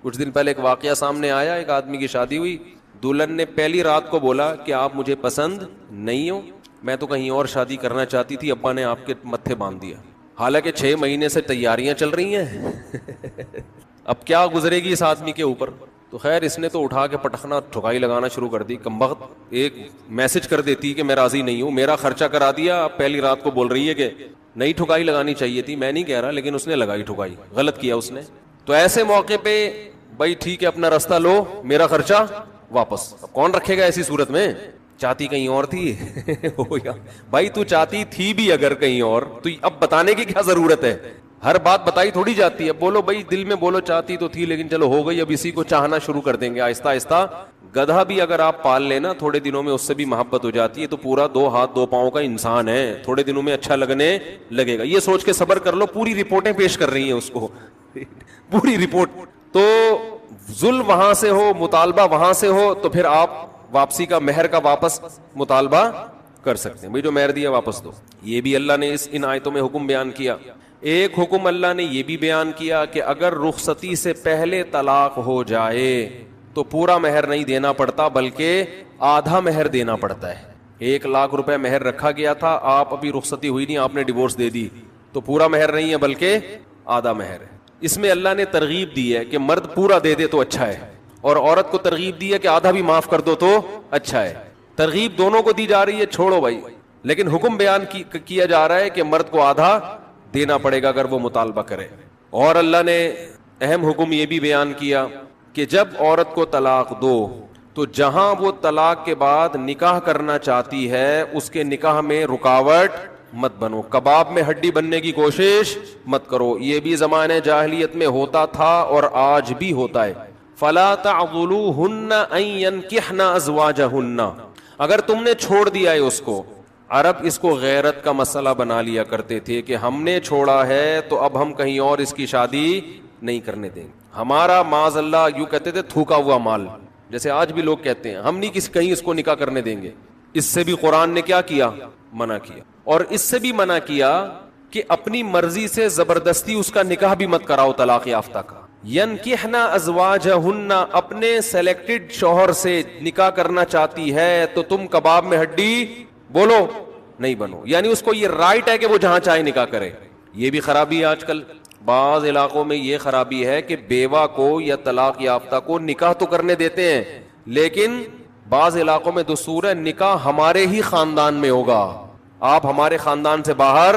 کچھ دن پہلے ایک واقعہ سامنے آیا، ایک آدمی کی شادی ہوئی، دلہن نے پہلی رات کو بولا کہ آپ مجھے پسند نہیں ہو، میں تو کہیں اور شادی کرنا چاہتی تھی، ابا نے آپ کے متھے باندھ دیا، حالانکہ 6 مہینے سے تیاریاں چل رہی ہیں۔ اب کیا گزرے گی اس آدمی کے اوپر؟ تو خیر اس نے تو اٹھا کے پٹخنا ٹھکائی لگانا شروع کر دی، کمبخت ایک میسج کر دیتی کہ میں راضی نہیں ہوں، میرا خرچہ کرا دیا، اب پہلی رات کو بول رہی ہے کہ نئی ٹھکائی لگانی چاہیے تھی، میں نہیں کہہ رہا لیکن اس نے لگائی ٹھکائی، غلط کیا اس نے۔ تو ایسے موقع پہ بھائی ٹھیک ہے اپنا راستہ لو، میرا خرچہ واپس۔ اب کون رکھے گا ایسی صورت میں؟ چاہتی کہیں اور تھی بھائی تو چاہتی تھی بھی اگر کہیں اور، تو اب بتانے کی کیا ضرورت ہے؟ ہر بات بتائی تھوڑی جاتی ہے، بولو بھائی دل میں بولو چاہتی تو تھی لیکن چلو ہو گئی، اب اسی کو چاہنا شروع کر دیں گے آہستہ آہستہ۔ گدھا بھی اگر آپ پال لینا تھوڑے دنوں میں اس سے بھی محبت ہو جاتی ہے، تو پورا 2 ہاتھ 2 پاؤں کا انسان ہے، تھوڑے دنوں میں اچھا لگنے لگے گا، یہ سوچ کے صبر کر لو۔ پوری رپورٹیں پیش کر رہی ہیں اس کو پوری رپورٹ۔ تو ظلم وہاں سے ہو، مطالبہ وہاں سے ہو، تو پھر آپ واپسی کا مہر کا واپس مطالبہ کر سکتے ہیں، بھائی جو مہر دیا واپس دو۔ یہ بھی اللہ نے ان آیتوں میں حکم بیان کیا۔ ایک حکم اللہ نے یہ بھی بیان کیا کہ اگر رخصتی سے پہلے طلاق ہو جائے تو پورا مہر نہیں دینا پڑتا بلکہ آدھا مہر دینا پڑتا ہے۔ 1,00,000 روپے مہر رکھا گیا تھا، آپ ابھی رخصتی ہوئی نہیں، آپ نے ڈیورس دے دی، تو پورا مہر نہیں ہے بلکہ آدھا مہر ہے۔ اس میں اللہ نے ترغیب دی ہے کہ مرد پورا دے دے تو اچھا ہے، اور عورت کو ترغیب دی ہے کہ آدھا بھی معاف کر دو تو اچھا ہے۔ ترغیب دونوں کو دی جا رہی ہے، چھوڑو بھائی، لیکن حکم بیان کیا جا رہا ہے کہ مرد کو آدھا دینا پڑے گا اگر وہ مطالبہ کرے۔ اور اللہ نے اہم حکم یہ بھی بیان کیا کہ جب عورت کو طلاق دو تو جہاں وہ طلاق کے بعد نکاح کرنا چاہتی ہے اس کے نکاح میں رکاوٹ مت بنو، کباب میں ہڈی بننے کی کوشش مت کرو۔ یہ بھی زمانے جاہلیت میں ہوتا تھا اور آج بھی ہوتا ہے۔ فلا تعضلوهن ان ينكحن ازواجهن، اگر تم نے چھوڑ دیا ہے اس کو، عرب اس کو غیرت کا مسئلہ بنا لیا کرتے تھے کہ ہم نے چھوڑا ہے تو اب ہم کہیں اور اس کی شادی نہیں کرنے دیں گے، ہمارا معاذ اللہ یوں کہتے تھے تھوکا ہوا مال، جیسے آج بھی لوگ کہتے ہیں ہم نہیں کہیں اس کو نکاح کرنے دیں گے۔ اس سے بھی قرآن نے کیا کیا؟ منع کیا۔ اور اس سے بھی منع کیا کہ اپنی مرضی سے زبردستی اس کا نکاح بھی مت کراؤ طلاق یافتہ کا۔ ینکحن ازواجہن، اپنے سلیکٹڈ شوہر سے نکاح کرنا چاہتی ہے تو تم کباب میں ہڈی بولو نہیں بنو، یعنی اس کو یہ رائٹ ہے کہ وہ جہاں چاہے نکاح کرے۔ یہ بھی خرابی ہے آج کل بعض علاقوں میں، یہ خرابی ہے کہ بیوہ کو یا طلاق یافتہ کو نکاح تو کرنے دیتے ہیں، لیکن بعض علاقوں میں دستور ہے نکاح ہمارے ہی خاندان میں ہوگا، آپ ہمارے خاندان سے باہر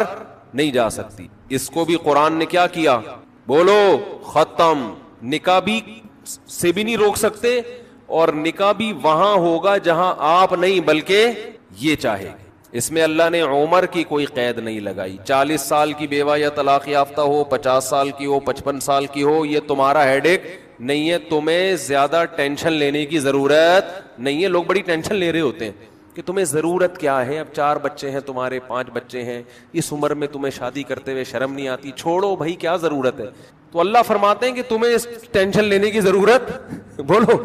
نہیں جا سکتی۔ اس کو بھی قرآن نے کیا کیا؟ بولو ختم۔ نکاح بھی سے بھی نہیں روک سکتے، اور نکاح بھی وہاں ہوگا جہاں آپ نہیں بلکہ یہ چاہے۔ اس میں اللہ نے عمر کی کوئی قید نہیں لگائی، 40 سال کی بیوہ یا طلاق یافتہ ہو، 50 سال کی ہو، 55 سال کی ہو، یہ تمہارا ہیڈ ایک نہیں ہے، تمہیں زیادہ ٹینشن لینے کی ضرورت نہیں ہے۔ لوگ بڑی ٹینشن لے رہے ہوتے ہیں کہ تمہیں ضرورت کیا ہے، اب 4 بچے ہیں تمہارے، 5 بچے ہیں، اس عمر میں تمہیں شادی کرتے ہوئے شرم نہیں آتی؟ چھوڑو بھائی، کیا ضرورت ہے؟ تو اللہ فرماتے ہیں کہ تمہیں اس ٹینشن لینے کی ضرورت بولو،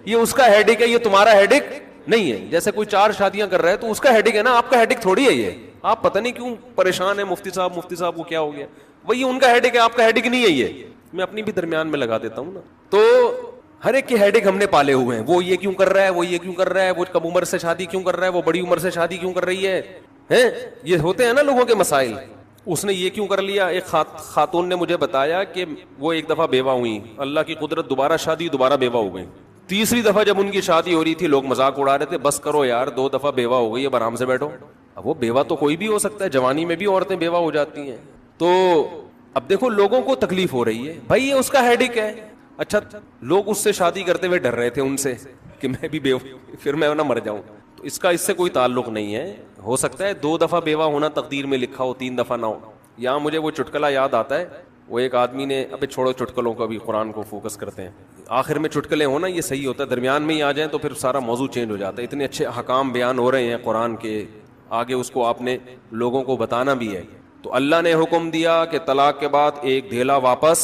یہ اس کا ہیڈ ایک ہے، یہ تمہارا ہیڈ ایک نہیں ہے۔ جیسے کوئی 4 شادیاں کر رہا ہے تو اس کا ہیڈ ایک ہے نا، آپ کا ہیڈ ایک تھوڑی ہے یہ۔ آپ پتہ نہیں کیوں پریشان ہیں، مفتی صاحب کو کیا ہو گیا، وہی ان کا ہیڈ ایک ہے، آپ کا ہیڈ ایک نہیں ہے یہ۔ میں اپنی بھی درمیان میں لگا دیتا ہوں نا۔ تو ہر ایک کے ہیڈ ایک ہم نے پالے ہوئے ہیں، وہ یہ کیوں کر رہا ہے، وہ یہ کیوں کر رہا ہے، وہ کم عمر سے شادی کیوں کر رہا ہے، وہ بڑی عمر سے شادی کیوں کر رہی ہے، یہ ہوتے ہیں نا لوگوں کے مسائل۔ اس نے یہ کیوں کر لیا؟ ایک خاتون نے مجھے بتایا کہ وہ ایک دفعہ بیوہ ہوئی، اللہ کی قدرت دوبارہ شادی، دوبارہ بیوہ ہو گئی۔ تیسری دفعہ جب ان کی شادی ہو رہی تھی لوگ مذاق اڑا رہے تھے، بس کرو یار 2 دفعہ بیوہ ہو گئی، اب آرام سے بیٹھو۔ اب وہ بیوہ تو کوئی بھی ہو سکتا ہے، جوانی میں بھی عورتیں بیوہ ہو جاتی ہیں۔ تو اب دیکھو لوگوں کو تکلیف ہو رہی ہے، بھائی یہ اس کا ہیڈ ایک ہے۔ اچھا لوگ اس سے شادی کرتے ہوئے ڈر رہے تھے ان سے کہ میں بھی بیوہ پھر میں نہ مر جاؤں، تو اس کا اس سے کوئی تعلق نہیں ہے۔ ہو سکتا ہے 2 دفعہ بیوہ ہونا تقدیر میں لکھا ہو، 3 دفعہ نہ ہو۔ یہاں مجھے وہ چٹکلا یاد آتا ہے، وہ ایک آدمی نے، ابے چھوڑو چٹکلوں کو، بھی قرآن کو فوکس کرتے ہیں، آخر میں چٹکلے ہونا یہ صحیح ہوتا ہے، درمیان میں ہی آ جائیں تو پھر سارا موضوع چینج ہو جاتا ہے۔ اتنے اچھے احکام بیان ہو رہے ہیں قرآن کے، آگے اس کو آپ نے لوگوں کو بتانا بھی ہے۔ تو اللہ نے حکم دیا کہ طلاق کے بعد ایک دھیلا واپس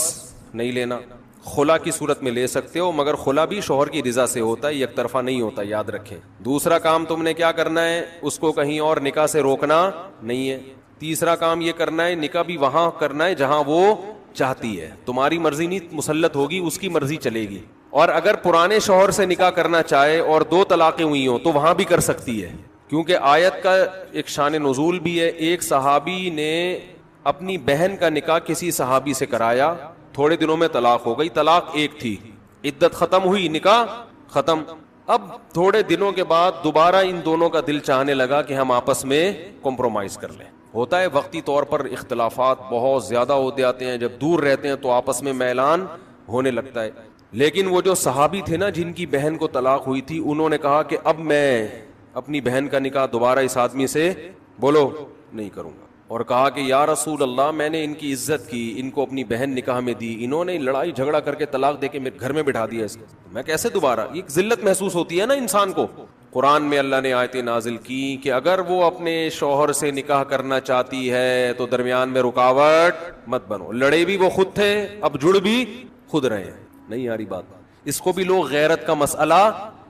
نہیں لینا، خلا کی صورت میں لے سکتے ہو، مگر خلا بھی شوہر کی رضا سے ہوتا ہے، یک طرفہ نہیں ہوتا، یاد رکھیں۔ دوسرا کام تم نے کیا کرنا ہے، اس کو کہیں اور نکاح سے روکنا نہیں ہے۔ تیسرا کام یہ کرنا ہے، نکاح بھی وہاں کرنا ہے جہاں وہ چاہتی ہے, تمہاری مرضی نہیں مسلط ہوگی, اس کی مرضی چلے گی. اور اگر پرانے شوہر سے نکاح کرنا چاہے اور 2 طلاقیں ہوئی ہوں تو وہاں بھی کر سکتی ہے, کیونکہ آیت کا ایک شان نزول بھی ہے. ایک صحابی نے اپنی بہن کا نکاح کسی صحابی سے کرایا, تھوڑے دنوں میں طلاق ہو گئی, طلاق ایک تھی, عدت ختم ہوئی, نکاح ختم. اب تھوڑے دنوں کے بعد دوبارہ ان دونوں کا دل چاہنے لگا کہ ہم آپس میں کمپرومائز کر لیں. ہوتا ہے وقتی طور پر اختلافات بہت زیادہ ہوتے آتے ہیں, جب دور رہتے ہیں تو آپس میں میلان ہونے لگتا ہے. لیکن وہ جو صحابی تھے نا جن کی بہن کو طلاق ہوئی تھی, انہوں نے کہا کہ اب میں اپنی بہن کا نکاح دوبارہ اس آدمی سے بولو نہیں کروں گا. اور کہا کہ یا رسول اللہ, میں نے ان کی عزت کی, ان کو اپنی بہن نکاح میں دی, انہوں نے لڑائی جھگڑا کر کے طلاق دے کے میرے گھر میں بٹھا دیا اس کو, میں کیسے دوبارہ. یہ ذلت محسوس ہوتی ہے نا انسان کو. قرآن میں اللہ نے آیتیں نازل کی کہ اگر وہ اپنے شوہر سے نکاح کرنا چاہتی ہے تو درمیان میں رکاوٹ مت بنو. لڑے بھی وہ خود تھے, اب جڑ بھی خود رہے ہیں. نہیں آ رہی بات. اس کو بھی لوگ غیرت کا مسئلہ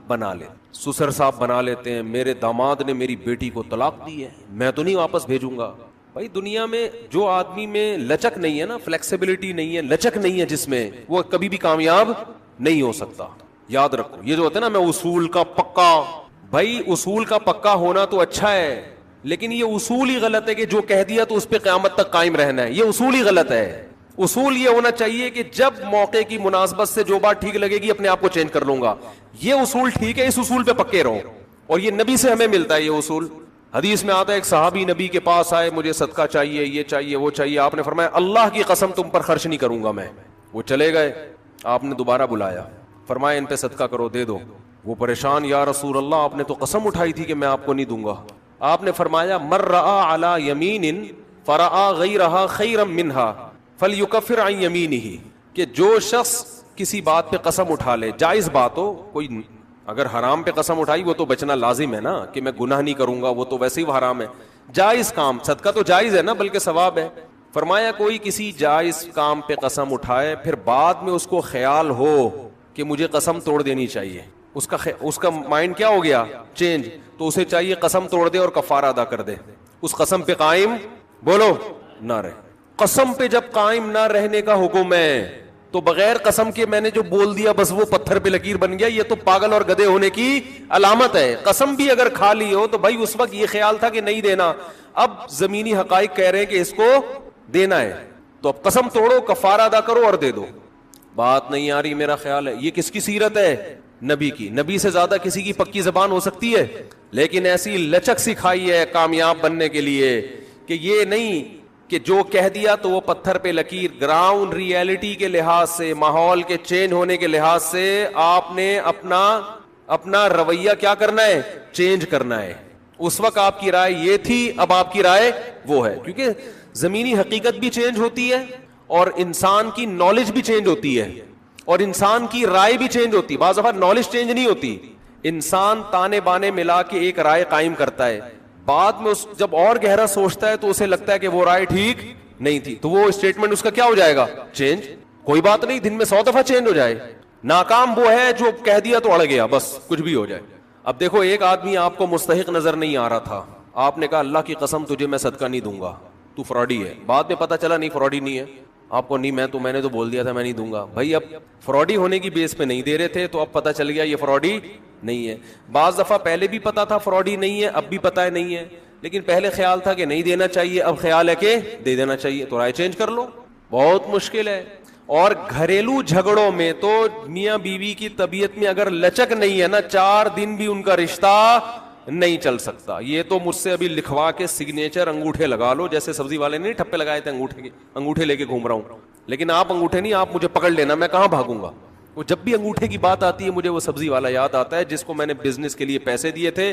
بنا لے, سسر صاحب بنا لیتے ہیں, میرے داماد نے میری بیٹی کو طلاق دی ہے, میں تو نہیں واپس بھیجوں گا. بھائی دنیا میں جو آدمی میں لچک نہیں ہے نا, فلیکسیبلٹی نہیں ہے, لچک نہیں ہے جس میں, وہ کبھی بھی کامیاب نہیں ہو سکتا. یاد رکھو یہ جو ہوتا ہے نا, میں اصول کا پکا. بھائی اصول کا پکا ہونا تو اچھا ہے, لیکن یہ اصول ہی غلط ہے کہ جو کہہ دیا تو اس پہ قیامت تک قائم رہنا ہے. یہ اصول ہی غلط ہے. اصول یہ ہونا چاہیے کہ جب موقع کی مناسبت سے جو بات ٹھیک لگے گی اپنے آپ کو چینج کر لوں گا. یہ اصول ٹھیک ہے, اس اصول پہ پکے رہو. اور یہ نبی سے ہمیں ملتا ہے یہ اصول. حدیث میں آتا ہے ایک صحابی نبی کے پاس آئے, مجھے صدقہ چاہیے, یہ چاہیے, وہ چاہیے. آپ نے فرمایا اللہ کی قسم تم پر خرچ نہیں کروں گا میں. وہ چلے گئے, آپ نے دوبارہ بلایا, فرمایا ان پہ صدقہ کرو, دے دو. وہ پریشان, یا رسول اللہ آپ نے تو قسم اٹھائی تھی کہ میں آپ کو نہیں دوں گا. آپ نے فرمایا مر رآ علی یمین فرآ غیرہا خیرا منہا فلیکفر عن یمینہ, کہ جو شخص کسی بات پہ قسم اٹھا لے, جائز بات ہو, کوئی اگر حرام پہ قسم اٹھائی وہ تو بچنا لازم ہے نا, کہ میں گناہ نہیں کروں گا, وہ تو ویسے ہی حرام ہے. جائز کام, صدقہ تو جائز ہے نا, بلکہ ثواب ہے. فرمایا کوئی کسی جائز کام پہ قسم اٹھائے, پھر بعد میں اس کو خیال ہو کہ مجھے قسم توڑ دینی چاہیے, اس کا مائنڈ کیا ہو گیا چینج, تو اسے چاہیے قسم توڑ دے اور کفارہ ادا کر دے, اس قسم پہ قائم بولو نہ رہے. قسم پہ جب قائم نہ رہنے کا حکم ہے تو بغیر قسم کے میں نے جو بول دیا بس وہ پتھر پہ لکیر بن گیا, یہ تو پاگل اور گدھے ہونے کی علامت ہے. قسم بھی اگر کھا لی ہو تو بھائی اس وقت یہ خیال تھا کہ نہیں دینا, اب زمینی حقائق کہہ رہے ہیں کہ اس کو دینا ہے, تو اب قسم توڑو, کفارہ ادا کرو اور دے دو. بات نہیں آ رہی میرا خیال ہے. یہ کس کی سیرت ہے؟ نبی کی. نبی سے زیادہ کسی کی پکی زبان ہو سکتی ہے, لیکن ایسی لچک سکھائی ہے کامیاب بننے کے لیے کہ یہ نہیں کہ جو کہہ دیا تو وہ پتھر پہ لکیر. گراؤنڈ ریئلٹی کے لحاظ سے, ماحول کے چینج ہونے کے لحاظ سے آپ نے اپنا رویہ کیا کرنا ہے, چینج کرنا ہے. اس وقت آپ کی رائے یہ تھی, اب آپ کی رائے وہ ہے, کیونکہ زمینی حقیقت بھی چینج ہوتی ہے اور انسان کی نالج بھی چینج ہوتی ہے اور انسان کی رائے بھی چینج ہوتی ہے. بعض دفعہ نالج چینج نہیں ہوتی, انسان تانے بانے ملا کے ایک رائے قائم کرتا ہے, بعد میں جب اور گہرا سوچتا ہے تو اسے لگتا ہے کہ وہ رائے ٹھیک نہیں تھی, تو وہ اسٹیٹمنٹ اس کا کیا ہو جائے گا, چینج. کوئی بات نہیں, دن میں 100 دفعہ چینج ہو جائے. ناکام وہ ہے جو کہہ دیا تو اڑ گیا, بس کچھ بھی ہو جائے. اب دیکھو ایک آدمی آپ کو مستحق نظر نہیں آ رہا تھا, آپ نے کہا اللہ کی قسم تجھے میں صدقہ نہیں دوں گا, تو فراڈی ہے. بعد میں پتا چلا نہیں فراڈی نہیں ہے, آپ کو نہیں, میں نے تو بول دیا تھا میں نہیں دوں گا. بھائی اب فراڈی ہونے کی بیس پہ نہیں دے رہے تھے, تو اب پتا چل گیا یہ فراڈی نہیں ہے. بعض دفعہ پہلے بھی پتا تھا فراڈی نہیں ہے, اب بھی پتا ہے نہیں ہے, لیکن پہلے خیال تھا کہ نہیں دینا چاہیے, اب خیال ہے کہ دے دینا چاہیے, تو رائے چینج کر لو. بہت مشکل ہے. اور گھریلو جھگڑوں میں تو میاں بیوی کی طبیعت میں اگر لچک نہیں ہے نا, 4 دن بھی ان کا رشتہ نہیں چل سکتا. یہ تو مجھ سے ابھی لکھوا کے سگنیچر انگوٹھے لگا لو, جیسے سبزی والے نے ٹھپے لگائے تھے انگوٹھے لے کے گھوم رہا ہوں, لیکن آپ انگوٹھے نہیں, آپ مجھے پکڑ لینا, میں کہاں بھاگوں گا. وہ جب بھی انگوٹھے کی بات آتی ہے مجھے وہ سبزی والا یاد آتا ہے جس کو میں نے بزنس کے لیے پیسے دیے تھے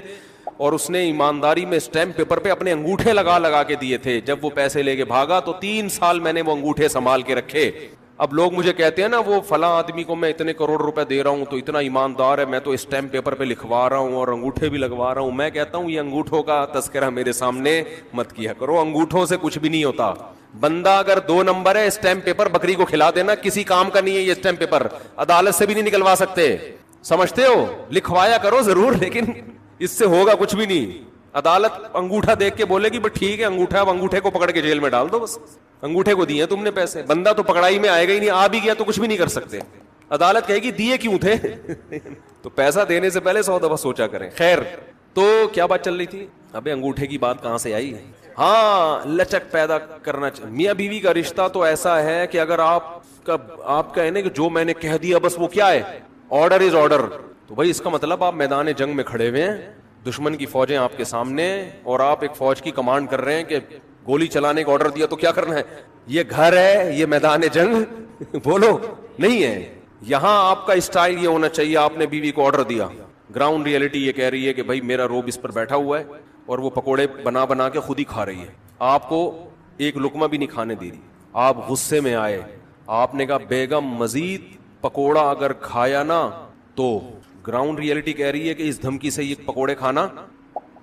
اور اس نے ایمانداری میں اسٹیمپ پیپر پہ اپنے انگوٹھے لگا کے دیے تھے. جب وہ پیسے لے کے بھاگا تو 3 سال میں نے وہ انگوٹھے سنبھال کے رکھے. اب لوگ مجھے کہتے ہیں نا وہ فلاں آدمی کو میں اتنے کروڑ روپے دے رہا ہوں تو اتنا ایماندار ہے, میں تو اسٹیمپ پیپر پہ لکھوا رہا ہوں اور انگوٹھے بھی لگوا رہا ہوں. میں کہتا ہوں یہ انگوٹھوں کا تذکرہ میرے سامنے مت کیا کرو, انگوٹھوں سے کچھ بھی نہیں ہوتا. بندہ اگر 2 نمبر ہے, اسٹیمپ پیپر بکری کو کھلا دینا, کسی کام کا نہیں ہے یہ اسٹیمپ پیپر, عدالت سے بھی نہیں نکلوا سکتے. سمجھتے ہو, لکھوایا کرو ضرور, لیکن اس سے ہوگا کچھ بھی نہیں. عدالت انگوٹھا دیکھ کے بولے گی بس ٹھیک ہے انگوٹھا, اب انگوٹھے کو پکڑ کے جیل میں ڈال دو, بس انگوٹھے کو دیے تم نے پیسے, بندہ تو پکڑائی میں آئے گا ہی نہیں, آ بھی گیا تو کچھ بھی نہیں کر سکتے. عدالت کہے گی دیے کیوں تھے تو پیسہ دینے سے پہلے 100 دفعہ سوچا کریں. خیر, تو کیا بات چل رہی تھی؟ ابے انگوٹھے کی بات کہاں سے آئی؟ ہاں, لچک پیدا کرنا چاہیے. میاں بیوی کا رشتہ تو ایسا ہے کہ اگر آپ کا ہے نا کہ جو میں نے کہہ دیا بس وہ کیا ہے, آرڈر از آرڈر, تو بھائی اس کا مطلب آپ میدان جنگ میں کھڑے ہوئے ہیں, دشمن کی فوجیں آپ کے سامنے, اور آپ ایک فوج کی کمانڈ کر رہے ہیں کہ گولی چلانے کا آرڈر دیا تو کیا کرنا ہے. یہ گھر ہے, یہ میدان جنگ بولو نہیں ہے. یہاں آپ کا اسٹائل یہ ہونا چاہیے, آپ نے بیوی کو آرڈر دیا, گراؤنڈ ریئلٹی یہ کہہ رہی ہے کہ بھائی میرا روب اس پر بیٹھا ہوا ہے اور وہ پکوڑے بنا بنا کے خود ہی کھا رہی ہے, آپ کو ایک لقمہ بھی نہیں کھانے دے رہی. آپ غصے میں آئے, آپ نے کہا بیگم مزید پکوڑا اگر کھایا نا تو گراؤنڈ ریئلٹی کہہ رہی ہے کہ اس دھمکی سے یہ پکوڑے کھانا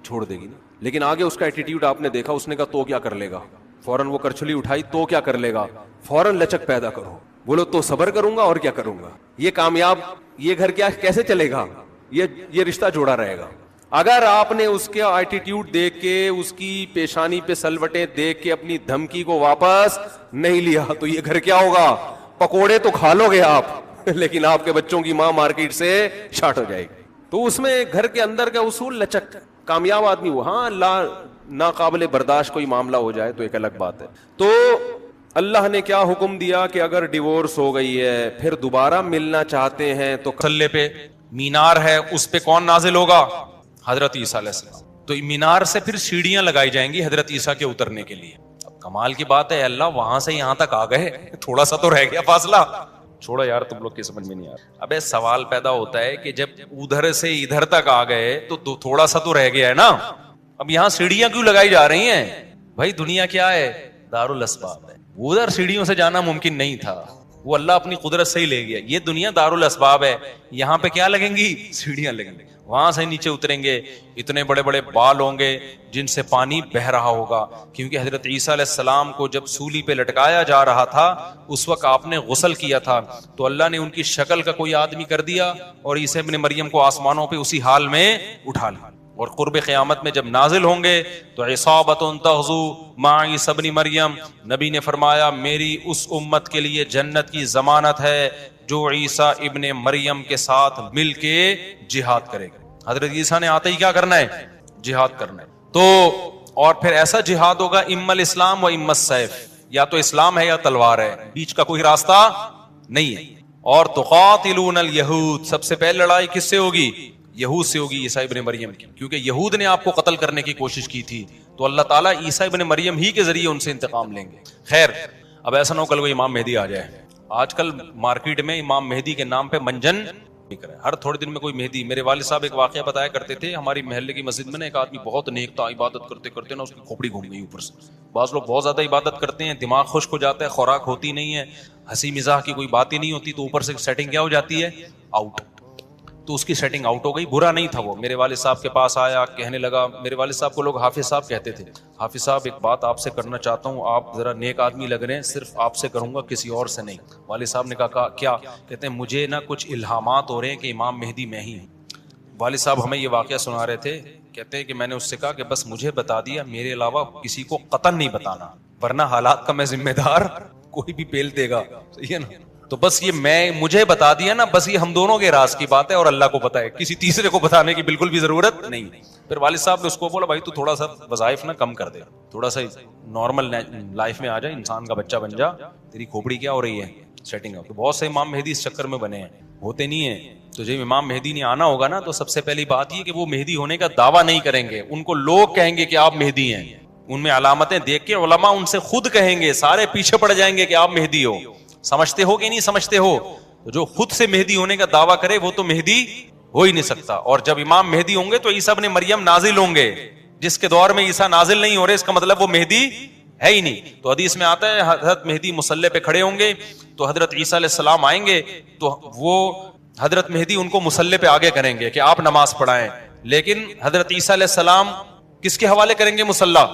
چھوڑ دے گی نا. لیکن آگے اس کا ایٹیٹیوڈ آپ نے دیکھا, اس نے کہا تو کیا کر لے گا, فوراً وہ کرچلی اٹھائی, تو کیا کر لے گا, فوراً لچک پیدا کرو, بولو تو صبر کروں گا اور کیا کروں گا. یہ کامیاب, یہ گھر کیا کیسے چلے گا, یہ رشتہ جوڑا رہے گا. اگر آپ نے اس کے ایٹیٹیوڈ دیکھ کے, اس کی پیشانی پہ سلوٹیں دیکھ کے اپنی دھمکی کو واپس نہیں لیا تو یہ گھر کیا ہوگا, پکوڑے تو کھا لو گے آپ لیکن آپ کے بچوں کی ماں مارکیٹ سے شارٹ ہو جائے گی. تو اس میں گھر کے اندر کا اصول لچک, کامیاب آدمی وہ, ہاں ناقابل برداشت کوئی معاملہ ہو جائے تو ایک الگ بات ہے. تو اللہ نے کیا حکم دیا کہ اگر ڈیورس ہو گئی ہے پھر دوبارہ ملنا چاہتے ہیں تو مسلے پہ مینار ہے, اس پہ کون نازل ہوگا, حضرت عیسیٰ علیہ السلام. تو مینار سے پھر سیڑھیاں لگائی جائیں گی حضرت عیسیٰ کے اترنے کے لیے. اب کمال کی بات ہے, اللہ وہاں سے یہاں تک آ گئے, تھوڑا سا تو رہ گیا فاصلہ, چھوڑو یار تم لوگ کی سمجھ میں نہیں آ رہا. ابے سوال پیدا ہوتا ہے کہ جب ادھر سے ادھر تک آ گئے تو تھوڑا سا تو رہ گیا ہے نا, اب یہاں سیڑھیاں کیوں لگائی جا رہی ہیں؟ بھائی دنیا کیا ہے, دارالاسباب ہے. ادھر سیڑھیوں سے جانا ممکن نہیں تھا, وہ اللہ اپنی قدرت سے ہی لے گیا. یہ دنیا دارالاسباب ہے, یہاں پہ کیا لگیں گی, سیڑھیاں لگیں گی. وہاں سے نیچے اتریں گے, اتنے بڑے بڑے بال ہوں گے جن سے پانی بہ رہا ہوگا, کیونکہ حضرت عیسیٰ علیہ السلام کو جب سولی پہ لٹکایا جا رہا تھا اس وقت آپ نے غسل کیا تھا, تو اللہ نے ان کی شکل کا کوئی آدمی کر دیا اور عیسیٰ ابن مریم کو آسمانوں پہ اسی حال میں اٹھا لیا. اور قرب قیامت میں جب نازل ہوں گے تو عصابۃ تغزو مع عیسیٰ ابن مریم, نبی نے فرمایا میری اس امت کے لیے جنت کی ضمانت ہے جو عیسیٰ ابن مریم کے ساتھ مل کے جہاد کرے گا. حضرت عیسیٰ نے آتے ہی کیا کرنا ہے, جہاد کرنا ہے. تو اور پھر ایسا جہاد ہوگا اما الاسلام و اما السیف, یا تو اسلام ہے یا تلوار ہے, بیچ کا کوئی راستہ نہیں ہے. اور تقاتلون الیہود, سب سے پہلے لڑائی کس سے ہوگی, یہود سے ہوگی, عیسیٰ ابن مریم کی, کیونکہ یہود نے آپ کو قتل کرنے کی کوشش کی تھی, تو اللہ تعالیٰ عیسیٰ ابن مریم ہی کے ذریعے ان سے انتقام لیں گے. خیر, اب ایسا نہ ہو کل کوئی امام مہدی آ جائے. آج کل مارکیٹ میں امام مہدی کے نام پہ منجن ہر تھوڑے دن میں کوئی مہدی. میرے والد صاحب ایک واقعہ بتایا کرتے تھے, ہماری محلے کی مسجد میں نا ایک آدمی بہت نیک تھا, عبادت کرتے کرتے نا اس کی کھوپڑی گھوم گئی اوپر سے. بعض لوگ بہت زیادہ عبادت کرتے ہیں, دماغ خشک ہو جاتا ہے, خوراک ہوتی نہیں ہے, ہنسی مزاح کی کوئی بات ہی نہیں ہوتی, تو اوپر سے سیٹنگ کیا ہو جاتی ہے, آؤٹ. تو اس کی سیٹنگ آؤٹ ہو گئی. برا نہیں تھا وہ, میرے والد صاحب کے پاس آیا, کہنے لگا, میرے والد صاحب کو لوگ حافظ صاحب کہتے تھے, حافظ صاحب ایک بات آپ سے کرنا چاہتا ہوں, آپ ذرا نیک آدمی لگ رہے ہیں, صرف آپ سے کروں گا کسی اور سے نہیں. والد صاحب نے کہا کیا؟ کہتے ہیں مجھے نا کچھ الہامات ہو رہے ہیں کہ امام مہدی میں ہی ہوں. والد صاحب ہمیں یہ واقعہ سنا رہے تھے, کہتے ہیں کہ میں نے اس سے کہا کہ بس مجھے بتا دیا, میرے علاوہ کسی کو قطعاً نہیں بتانا, ورنہ حالات کا میں ذمہ دار, کوئی بھی پیل دے گا, صحیح ہے نا. تو بس یہ میں مجھے بتا دیا نا, بس یہ ہم دونوں کے راز کی بات ہے اور اللہ کو پتا ہے, کسی تیسرے کو بتانے کی بالکل بھی ضرورت نہیں. پھر والد صاحب نے اس کو بولا بھائی تو تھوڑا سا وظائف نہ کم کر دے, تھوڑا سا نارمل لائف میں آ جا, انسان کا بچہ بن جا, تیری کھوپڑی کیا ہو رہی ہے سیٹنگ اپ. بہت سے امام مہدی اس چکر میں بنے ہیں, ہوتے نہیں ہیں. تو جب امام مہدی نے آنا ہوگا نا تو سب سے پہلی بات یہ کہ وہ مہدی ہونے کا دعویٰ نہیں کریں گے, ان کو لوگ کہیں گے کہ آپ مہدی ہیں, ان میں علامتیں دیکھ کے علماء ان سے خود کہیں گے, سارے پیچھے پڑ جائیں گے کہ آپ مہدی ہو. سمجھتے ہو کہ نہیں سمجھتے ہو؟ تو جو خود سے مہدی ہونے کا دعویٰ کرے وہ تو مہدی ہو ہی نہیں سکتا. اور جب امام مہدی ہوں گے تو عیسیٰ ابن مریم نازل ہوں گے, جس کے دور میں عیسیٰ نازل نہیں ہو رہے اس کا مطلب وہ مہدی ہے ہی نہیں. تو حدیث میں آتا ہے حضرت مہدی مصلی پہ کھڑے ہوں گے تو حضرت عیسیٰ علیہ السلام آئیں گے تو وہ حضرت مہدی ان کو مصلی پہ آگے کریں گے کہ آپ نماز پڑھائیں, لیکن حضرت عیسیٰ علیہ السلام کس کے حوالے کریں گے مصلی,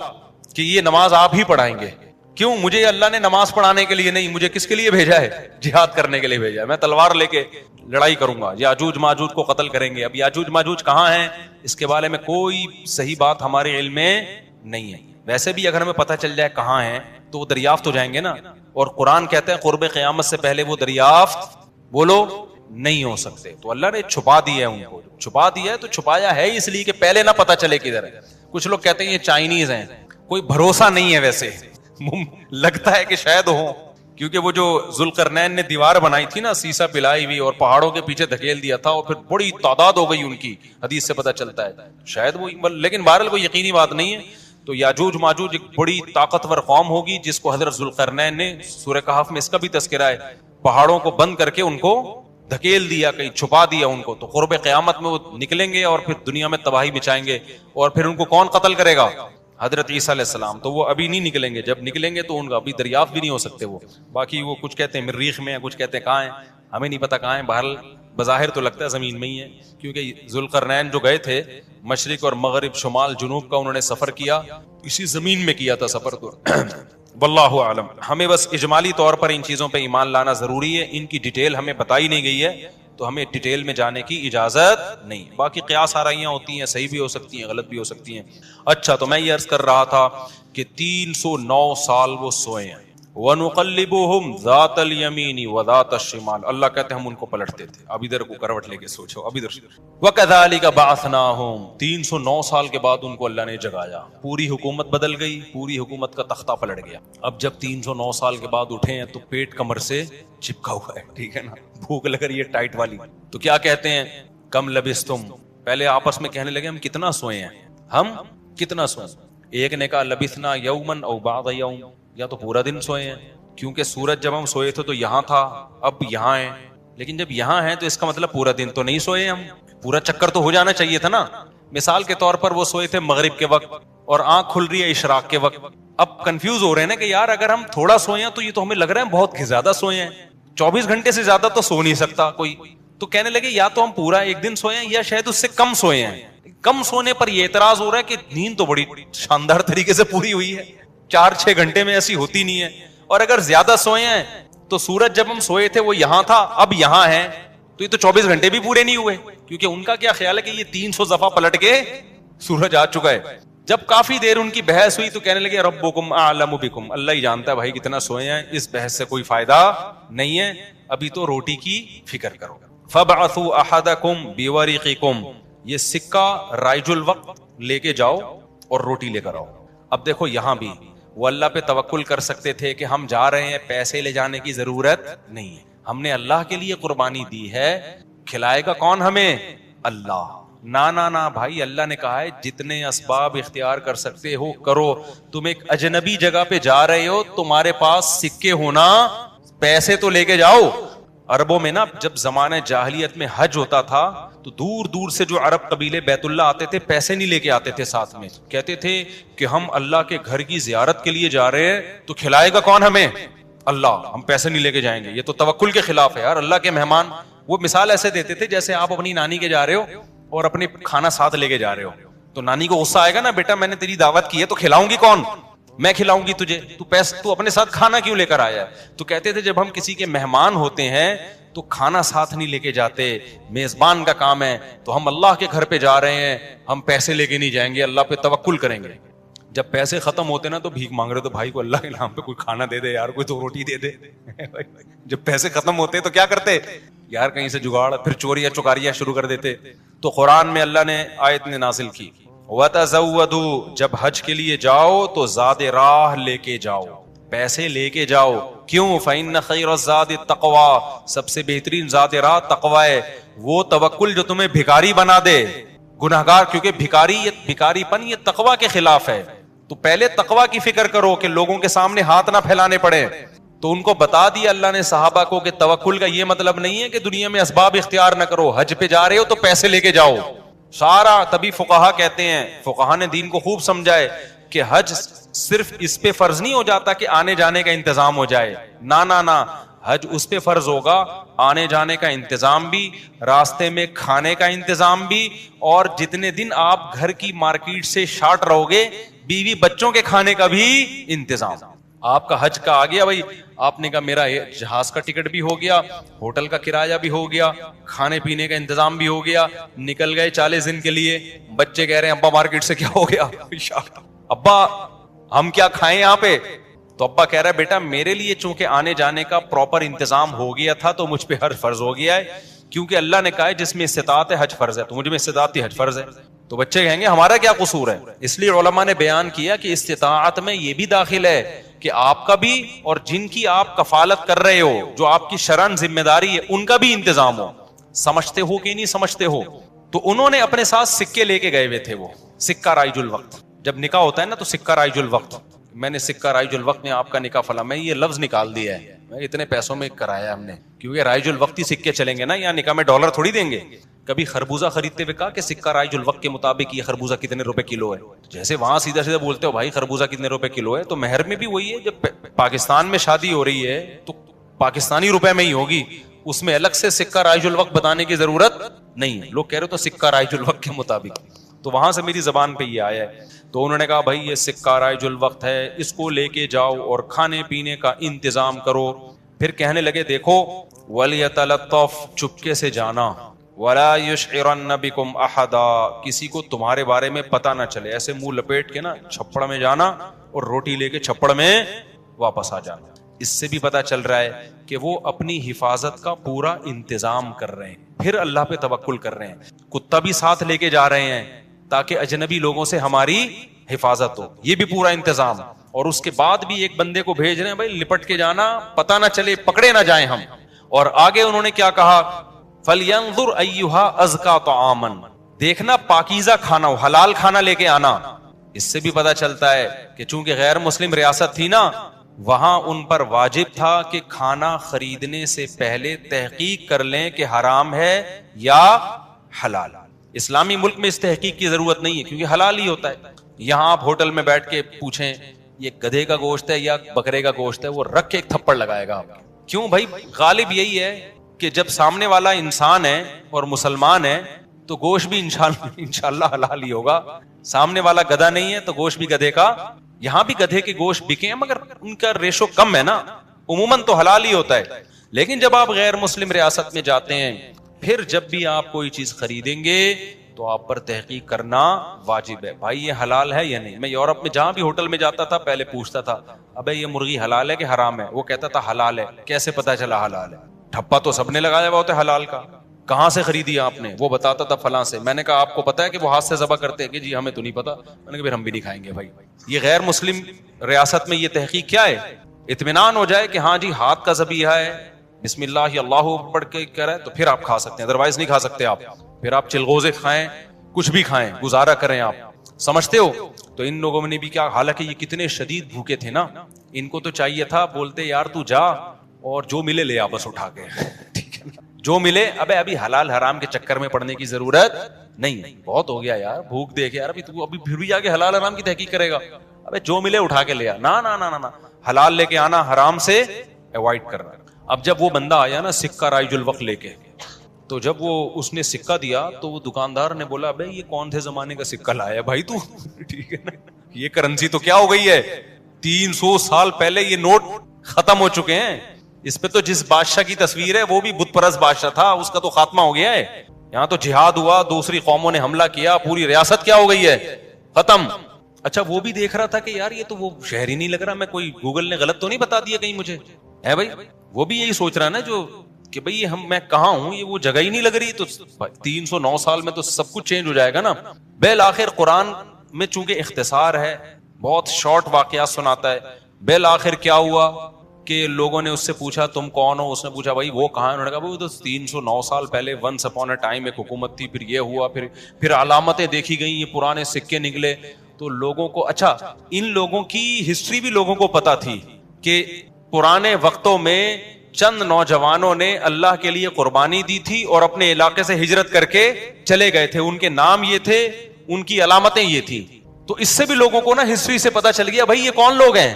کہ یہ نماز آپ ہی پڑھائیں گے. کیوں؟ مجھے اللہ نے نماز پڑھانے کے لیے نہیں، مجھے کس کے لیے بھیجا ہے؟ جہاد کرنے کے لیے بھیجا ہے. میں تلوار لے کے لڑائی کروں گا، یاجوج ماجوج کو قتل کریں گے. اب یاجوج ماجوج کہاں ہیں اس کے بارے میں کوئی صحیح بات ہمارے علم میں نہیں ہے. ویسے بھی اگر ہمیں پتہ چل جائے کہاں ہیں تو وہ دریافت ہو جائیں گے نا. اور قرآن کہتے ہیں قرب قیامت سے پہلے وہ دریافت بولو نہیں ہو سکتے. تو اللہ نے چھپا دیا ہے، ان کو چھپا دیا ہے. تو چھپایا ہے اس لیے کہ پہلے نہ پتہ چلے کدھر ہے. کچھ لوگ کہتے ہیں یہ چائنیز ہیں، کوئی بھروسہ نہیں ہے. ویسے لگتا ہے کہ شاید ہو، کیونکہ وہ جو ذوالقرنین نے دیوار بنائی تھی نا سیسا پلائی ہوئی اور پہاڑوں کے پیچھے دھکیل دیا تھا اور پھر بڑی تعداد ہو گئی ان کی، حدیث سے پتہ چلتا ہے شاید وہ، لیکن بہرحال کوئی یقینی بات نہیں ہے. تو یاجوج ماجوج ایک بڑی طاقتور قوم ہوگی جس کو حضرت ذوالقرنین نے سورہ کہف میں اس کا بھی تذکرہ ہے، پہاڑوں کو بند کر کے ان کو دھکیل دیا، کہیں چھپا دیا ان کو. تو قرب قیامت میں وہ نکلیں گے اور پھر دنیا میں تباہی مچائیں گے. اور پھر ان کو کون قتل کرے گا؟ حضرت عیسیٰ علیہ السلام. تو وہ ابھی نہیں نکلیں گے، جب نکلیں گے تو ان کا ابھی دریافت بھی نہیں ہو سکتے وہ. باقی وہ کچھ کہتے ہیں مریخ میں ہیں، کچھ کہتے ہیں کہاں ہیں، ہمیں نہیں پتا کہاں ہیں. بہرحال بظاہر تو لگتا ہے زمین میں ہی ہے، کیونکہ ذوالقرنین جو گئے تھے مشرق اور مغرب شمال جنوب کا انہوں نے سفر کیا، اسی زمین میں کیا تھا سفر. تو واللہ اعلم. ہمیں بس اجمالی طور پر ان چیزوں پہ ایمان لانا ضروری ہے. ان کی ڈیٹیل ہمیں بتائی نہیں گئی ہے تو ہمیں ڈیٹیل میں جانے کی اجازت نہیں. باقی قیاس آرائیاں ہوتی ہیں، صحیح بھی ہو سکتی ہیں، غلط بھی ہو سکتی ہیں. اچھا، تو میں یہ عرض کر رہا تھا کہ 309 سال وہ سوئے ہیں. وَنُقَلِّبُهُمْ ذَاتَ الْيَمِينِ وَذَاتَ الشِّمَالِ. اللہ کہتے ہیں ہم ان کو پلٹتے تھے. اب ادھر کو کروٹ لے کے سوچو، اب ادھر. وَكَذَلِكَ بَعَثْنَاهُمْ. 309 سال کے بعد ان کو اللہ نے جگایا. پوری حکومت بدل گئی، پوری حکومت کا تختہ پلٹ گیا. اب جب 309 سال کے بعد اٹھے ہیں تو پیٹ کمر سے چپکا ہوا ہے، ٹھیک ہے نا، بھوک لگ رہی ہے ٹائٹ والی. تو کیا کہتے ہیں؟ کم لبستم. پہلے آپس میں کہنے لگے ہم کتنا سوئے ہیں، ہم کتنا سوئے. ایک نے کہا لبثنا یومن او بعض یوم، یا تو پورا دن سوئے ہیں، کیونکہ سورج جب ہم سوئے تھے تو یہاں تھا، اب یہاں ہے. لیکن جب یہاں ہے تو اس کا مطلب پورا دن تو نہیں سوئے ہم، پورا چکر تو ہو جانا چاہیے تھا نا. مثال کے طور پر وہ سوئے تھے مغرب کے وقت اور آنکھ کھل رہی ہے اشراق کے وقت. اب کنفیوز ہو رہے ہیں نا کہ یار اگر ہم تھوڑا سوئے ہیں تو یہ تو ہمیں لگ رہا ہے بہت زیادہ سوئے ہیں، 24 گھنٹے سے زیادہ تو سو نہیں سکتا کوئی. تو کہنے لگے یا تو ہم پورا ایک دن سوئے ہیں یا شاید اس سے کم سوئے ہیں. کم سونے پر یہ اعتراض ہو رہا ہے کہ نیند تو بڑی شاندار طریقے سے پوری ہوئی ہے، 4-6 گھنٹے میں ایسی ہوتی نہیں ہے. اور اگر زیادہ سوئے ہیں تو سورج جب ہم سوئے تھے وہ یہاں تھا، اب یہاں ہے، تو یہ تو 24 گھنٹے بھی پورے نہیں ہوئے. کیونکہ ان کا کیا خیال ہے کہ یہ 300 دفعہ پلٹ کے سورج آ چکا ہے. جب کافی دیر ان کی بحث ہوئی تو کہنے لگے ربکم اعلم بکم. اللہ ہی جانتا ہے بھائی کتنا سوئے ہیں، اس بحث سے کوئی فائدہ نہیں ہے، ابھی تو روٹی کی فکر کرو. فبعثوا احدکم بورقکم. یہ سکہ رائج الوقت لے کے جاؤ اور روٹی لے کر آؤ. اب دیکھو یہاں بھی وہ اللہ پہ توکل کر سکتے تھے کہ ہم جا رہے ہیں، پیسے لے جانے کی ضرورت نہیں ہے، ہم نے اللہ کے لیے قربانی دی ہے، کھلائے گا کون ہمیں؟ اللہ. نا بھائی، اللہ نے کہا ہے جتنے اسباب اختیار کر سکتے ہو کرو. تم ایک اجنبی جگہ پہ جا رہے ہو، تمہارے پاس سکے ہونا، پیسے تو لے کے جاؤ. عربوں میں نا جب زمانہ جاہلیت میں حج ہوتا تھا تو دور دور سے جو عرب قبیلے بیت اللہ آتے تھے پیسے نہیں لے کے آتے تھے ساتھ میں. کہتے تھے کہ ہم اللہ کے گھر کی زیارت کے لیے جا رہے ہیں تو کھلائے گا کون ہمیں؟ اللہ. ہم پیسے نہیں لے کے جائیں گے، یہ تو توکل کے خلاف ہے یار. اللہ کے مہمان وہ مثال ایسے دیتے تھے جیسے آپ اپنی نانی کے جا رہے ہو اور اپنے کھانا ساتھ لے کے جا رہے ہو، تو نانی کو غصہ آئے گا نا، بیٹا میں نے تیری دعوت کی ہے تو کھلاؤں گی کون؟ میں کھلاؤں گی تجھے، تو اپنے ساتھ کھانا کیوں لے کر آیا ہے؟ تو کہتے تھے جب ہم کسی کے مہمان ہوتے ہیں تو کھانا ساتھ نہیں لے کے جاتے، میزبان کا کام ہے. تو ہم اللہ کے گھر پہ جا رہے ہیں، ہم پیسے لے کے نہیں جائیں گے، اللہ پہ توکل کریں گے. جب پیسے ختم ہوتے نا تو بھیک مانگ رہے تو بھائی کو اللہ کے نام پہ کوئی کھانا دے دے یار، کوئی تو روٹی دے دے. جب پیسے ختم ہوتے تو کیا کرتے یار؟ کہیں سے جگاڑ، پھر چوریاں چکاریاں شروع کر دیتے. تو قرآن میں اللہ نے آیت نے نازل کی وَتَزَوَّدُوا. جب حج کے لیے جاؤ تو زاد راہ لے کے جاؤ، پیسے لے کے جاؤ. کیوں؟ فَإِنَّ خَيْرَ الزَّادِ التَّقْوَىٰ. سب سے بہترین زاد راہ تقوی ہے. وہ توکل جو تمہیں بھکاری بنا دے، گناہگار، کیونکہ بھکاری پن یہ تقوی کے خلاف ہے. تو پہلے تقوی کی فکر کرو کہ لوگوں کے سامنے ہاتھ نہ پھیلانے پڑے. تو ان کو بتا دیا اللہ نے صحابہ کو کہ توکل کا یہ مطلب نہیں ہے کہ دنیا میں اسباب اختیار نہ کرو، حج پہ جا رہے ہو تو پیسے لے کے جاؤ سارا. تبھی فقہا کہتے ہیں، فقہا نے دین کو خوب سمجھائے کہ حج صرف اس پہ فرض نہیں ہو جاتا کہ آنے جانے کا انتظام ہو جائے. نہ حج اس پہ فرض ہوگا آنے جانے کا انتظام بھی، راستے میں کھانے کا انتظام بھی، اور جتنے دن آپ گھر کی مارکیٹ سے شارٹ رہو گے بیوی بچوں کے کھانے کا بھی انتظام. آپ کا حج کا آ گیا بھائی, آپ نے کہا میرا جہاز کا ٹکٹ بھی ہو گیا, ہوٹل کا کرایہ بھی ہو گیا, کھانے پینے کا انتظام بھی ہو گیا, نکل گئے 40 دن کے لیے. بچے کہہ رہے ہیں ابا مارکیٹ سے کیا ہو گیا, ابا ہم کیا کھائیں یہاں پہ؟ تو ابا کہہ رہا ہے بیٹا میرے لیے چونکہ آنے جانے کا پراپر انتظام ہو گیا تھا تو مجھ پہ حج فرض ہو گیا ہے, کیونکہ اللہ نے کہا ہے جس میں استطاعت ہے حج فرض ہے, تو مجھ میں استطاعت تھی حج فرض ہے. تو بچے کہیں گے ہمارا کیا قصور ہے؟ اس لیے علماء نے بیان کیا کہ استطاعت میں یہ بھی داخل ہے کہ آپ کا بھی اور جن کی آپ کفالت کر رہے ہو, جو آپ کی شرعن ذمہ داری ہے, ان کا بھی انتظام ہو. سمجھتے ہو کہ نہیں سمجھتے ہو؟ تو انہوں نے اپنے ساتھ سکے لے کے گئے ہوئے تھے, وہ سکہ رائج الوقت. جب نکاح ہوتا ہے نا تو سکہ رائج الوقت, میں نے سکہ رائج الوقت میں آپ کا نکاح فلاں, میں یہ لفظ نکال دیا ہے, میں اتنے پیسوں میں کرایا ہم نے, کیونکہ رائج الوقت ہی سکے چلیں گے نا, یہاں نکاح میں ڈالر تھوڑی دیں گے. کبھی خربوزہ خریدتے ہوئے کہا کہ سکہ رائج الوقت کے مطابق یہ خربوزہ کتنے روپے کلو ہے, جیسے وہاں سیدھا سیدھا بولتے ہو بھائی خربوزہ کتنے روپے کلو ہے, تو مہر میں بھی وہی ہے. جب پاکستان میں شادی ہو رہی ہے تو پاکستانی روپے میں ہی ہوگی, اس میں الگ سے سکہ رائج الوقت بتانے کی ضرورت نہیں ہے. لوگ کہہ رہے تو سکہ رائج الوقت کے مطابق, تو وہاں سے میری زبان پہ یہ آیا ہے. تو انہوں نے کہا بھائی یہ سکہ رائج الوقت ہے, اس کو لے کے جاؤ اور کھانے پینے کا انتظام کرو. پھر کہنے لگے دیکھو وَلْيَتَلَطَّفْ, چپکے سے جانا, وَلَا يُشْعِرَنَّ بِكُمْ أَحَدًا, کسی کو تمہارے بارے میں پتہ نہ چلے. ایسے منہ لپیٹ کے نا چھپڑ میں جانا اور روٹی لے کے چھپڑ میں واپس آ جانا. اس سے بھی پتہ چل رہا ہے کہ وہ اپنی حفاظت کا پورا انتظام کر رہے ہیں, پھر اللہ پہ توکل کر رہے ہیں. کتا بھی ساتھ لے کے جا رہے ہیں تاکہ اجنبی لوگوں سے ہماری حفاظت ہو, یہ بھی پورا انتظام. اور اس کے بعد بھی ایک بندے کو بھیج رہے ہیں بھائی لپٹ کے جانا, پتہ نہ چلے, پکڑے نہ جائیں ہم. اور آگے انہوں نے کیا کہا, فَلْيَنظُرْ أَيُّهَا أَزْكَىٰ طَعَامًا, دیکھنا پاکیزہ کھانا ہو, حلال کھانا لے کے آنا. اس سے بھی پتہ چلتا ہے کہ چونکہ غیر مسلم ریاست تھی نا, وہاں ان پر واجب تھا کہ کھانا خریدنے سے پہلے تحقیق کر لیں کہ حرام ہے یا حلال. اسلامی ملک میں اس تحقیق کی ضرورت نہیں ہے کیونکہ حلال ہی ہوتا ہے. یہاں آپ ہوٹل میں بیٹھ کے پوچھیں یہ گدھے کا گوشت ہے یا بکرے کا گوشت ہے, وہ رکھ کے ایک تھپڑ لگائے گا. کیوں بھائی؟ غالب یہی ہے کہ جب سامنے والا انسان ہے اور مسلمان ہے تو گوشت بھی انشاءاللہ حلال ہی ہوگا. سامنے والا گدھا نہیں ہے تو گوشت بھی گدھے کا. یہاں بھی گدھے کے گوشت بکے ہیں مگر ان کا ریشو کم ہے نا, عموماً تو حلال ہی ہوتا ہے. لیکن جب آپ غیر مسلم ریاست میں جاتے ہیں, پھر جب بھی آپ کوئی چیز خریدیں گے تو آپ پر تحقیق کرنا واجب ہے. بھائی یہ حلال ہے یا نہیں؟ میں یورپ میں جہاں بھی ہوٹل میں جاتا تھا پہلے پوچھتا تھا ابے یہ مرغی حلال ہے کہ حرام ہے؟ وہ کہتا تھا حلال ہے. کیسے پتا چلا حلال ہے؟ ٹھپا تو سب نے لگایا ہوا ہوتا ہے حلال کا. کہاں سے خریدی آپ نے؟ وہ بتاتا تھا فلاں سے. میں نے کہا آپ کو پتا ہے کہ وہ ہاتھ سے ذبح کرتے ہیں؟ کہ جی ہمیں تو نہیں پتا. میں نے کہا پھر ہم بھی نہیں کھائیں گے. بھائی یہ غیر مسلم ریاست میں یہ تحقیق کیا ہے؟ اطمینان ہو جائے کہ ہاں جی ہاتھ کا ذبیحہ ہے, بسم اللہ اللہ پڑھ کے کہہ رہا ہے, تو پھر آپ کھا سکتے ہیں, ادروائز نہیں کھا سکتے آپ. پھر آپ چلغوزے کھائیں, کچھ بھی کھائیں, گزارا کریں آپ. سمجھتے ہو؟ تو ان لوگوں نے بھی کیا, حالانکہ یہ کتنے شدید بھوکے تھے نا, ان کو تو چاہیے تھا بولتے یار تو جا اور جو ملے لے آ بس اٹھا کے, ٹھیک ہے نا, جو ملے. ابھی حلال حرام کے چکر میں پڑنے کی ضرورت نہیں ہے, بہت ہو گیا یار بھوک دیکھ یار. ابھی پھر بھی جا کے حلال حرام کی تحقیق کرے گا؟ ابے جو ملے اٹھا کے لے آ. نا, حلال لے کے آنا, حرام سے اوائڈ کرنا. اب جب وہ بندہ آیا نا سکہ رائج الوقت لے کے, تو جب وہ اس نے سکہ دیا تو وہ دکاندار نے بولا بھائی یہ کون سے زمانے کا سکہ لایا بھائی تو, ٹھیک ہے نا, یہ کرنسی تو کیا ہو گئی ہے, 300 سال پہلے یہ نوٹ ختم ہو چکے ہیں. اس پہ تو جس بادشاہ کی تصویر ہے وہ بھی بت پرست بادشاہ تھا, اس کا تو خاتمہ ہو گیا ہے. یہاں تو جہاد ہوا, دوسری قوموں نے حملہ کیا, پوری ریاست کیا ہو گئی ہے, ختم. اچھا وہ بھی دیکھ رہا تھا کہ یار یہ تو وہ شہر ہی نہیں لگ رہا, میں کوئی گوگل نے غلط تو نہیں بتا دیا کہیں مجھے, ہے بھائی. وہ بھی یہی سوچ رہا نا جو کہ بھئی یہ میں کہاں ہوں, یہ وہ جگہ ہی نہیں لگ رہی. تو 309 سال میں تو سب کچھ چینج ہو جائے گا نا. بالآخر قرآن میں چونکہ اختصار ہے, بہت شارٹ واقعات سناتا ہے. بالآخر کیا ہوا کہ لوگوں نے اس سے پوچھا تم کون ہو؟ اس نے پوچھا بھائی وہ کہاں ہے؟ انہوں نے کہا وہ تو 309 سال پہلے ونس اپون اے ٹائم ایک حکومت تھی, پھر یہ ہوا, پھر علامتیں دیکھی گئیں, یہ پرانے سکے نکلے. تو لوگوں کو, اچھا ان لوگوں کی ہسٹری بھی لوگوں کو پتا تھی کہ پرانے وقتوں میں چند نوجوانوں نے اللہ کے لیے قربانی دی تھی اور اپنے علاقے سے ہجرت کر کے چلے گئے تھے, ان کے نام یہ تھے, ان کی علامتیں یہ تھی. تو اس سے بھی لوگوں کو نا ہسٹری سے پتا چل گیا بھائی یہ کون لوگ ہیں,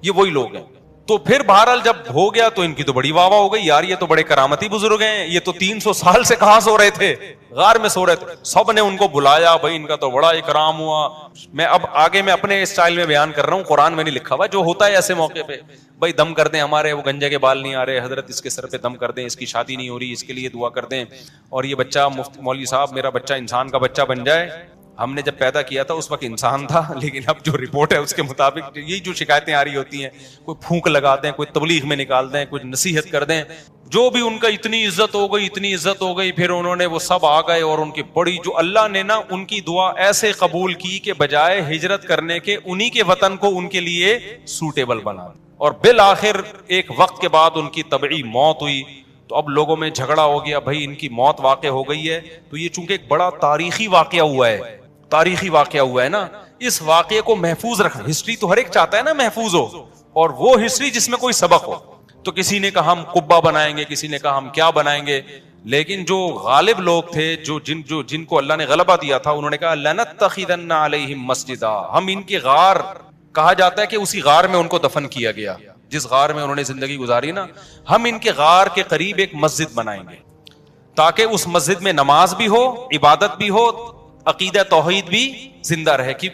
یہ وہی لوگ ہیں. تو پھر بہرحال جب ہو گیا تو ان کی تو بڑی واہ واہ ہو گئی، یار یہ تو بڑے کرامتی بزرگ ہیں، یہ تو 300 سال سے کہاں سو رہے تھے، غار میں سو رہے تھے. سب نے ان کو بلایا، بھائی ان کا تو بڑا اکرام ہوا. میں اب آگے میں اپنے اسٹائل میں بیان کر رہا ہوں، قرآن میں نہیں لکھا ہوا. جو ہوتا ہے ایسے موقع پہ، بھائی دم کر دیں، ہمارے وہ گنجے کے بال نہیں آ رہے، حضرت اس کے سر پہ دم کر دیں، اس کی شادی نہیں ہو رہی، اس کے لیے دعا کر دیں، اور یہ بچہ مولوی صاحب میرا بچہ انسان کا بچہ بن جائے. ہم نے جب پیدا کیا تھا اس وقت انسان تھا، لیکن اب جو رپورٹ ہے اس کے مطابق یہی جو شکایتیں آ رہی ہوتی ہیں، کوئی پھونک لگا دیں، کوئی تبلیغ میں نکال دیں، کوئی نصیحت کر دیں، جو بھی ان کا اتنی عزت ہو گئی، اتنی عزت ہو گئی. پھر انہوں نے وہ سب آ گئے اور ان کی بڑی، جو اللہ نے نا ان کی دعا ایسے قبول کی کہ بجائے ہجرت کرنے کے انہی کے وطن کو ان کے لیے سوٹیبل بنا، اور بالآخر ایک وقت کے بعد ان کی طبعی موت ہوئی. تو اب لوگوں میں جھگڑا ہو گیا، بھائی ان کی موت واقع ہو گئی ہے. تو یہ چونکہ ایک بڑا تاریخی واقعہ ہوا ہے، تاریخی واقعہ ہوا ہے نا، اس واقعے کو محفوظ رکھنا. ہسٹری تو ہر ایک چاہتا ہے نا محفوظ ہو، اور وہ ہسٹری جس میں کوئی سبق ہو. تو کسی نے کہا ہم قبہ بنائیں گے، کسی نے کہا ہم کیا بنائیں گے، لیکن جو غالب لوگ تھے، جن کو اللہ نے غلبہ دیا تھا، انہوں نے کہا لنتخذن علیہم مسجدا. ہم ان کے غار، کہا جاتا ہے کہ اسی غار میں ان کو دفن کیا گیا جس غار میں انہوں نے زندگی گزاری نا. ہم ان کے غار کے قریب ایک مسجد بنائیں گے تاکہ اس مسجد میں نماز بھی ہو، عبادت بھی ہو، عقیدہ توحید بھی زندہ رہے. کیونکہ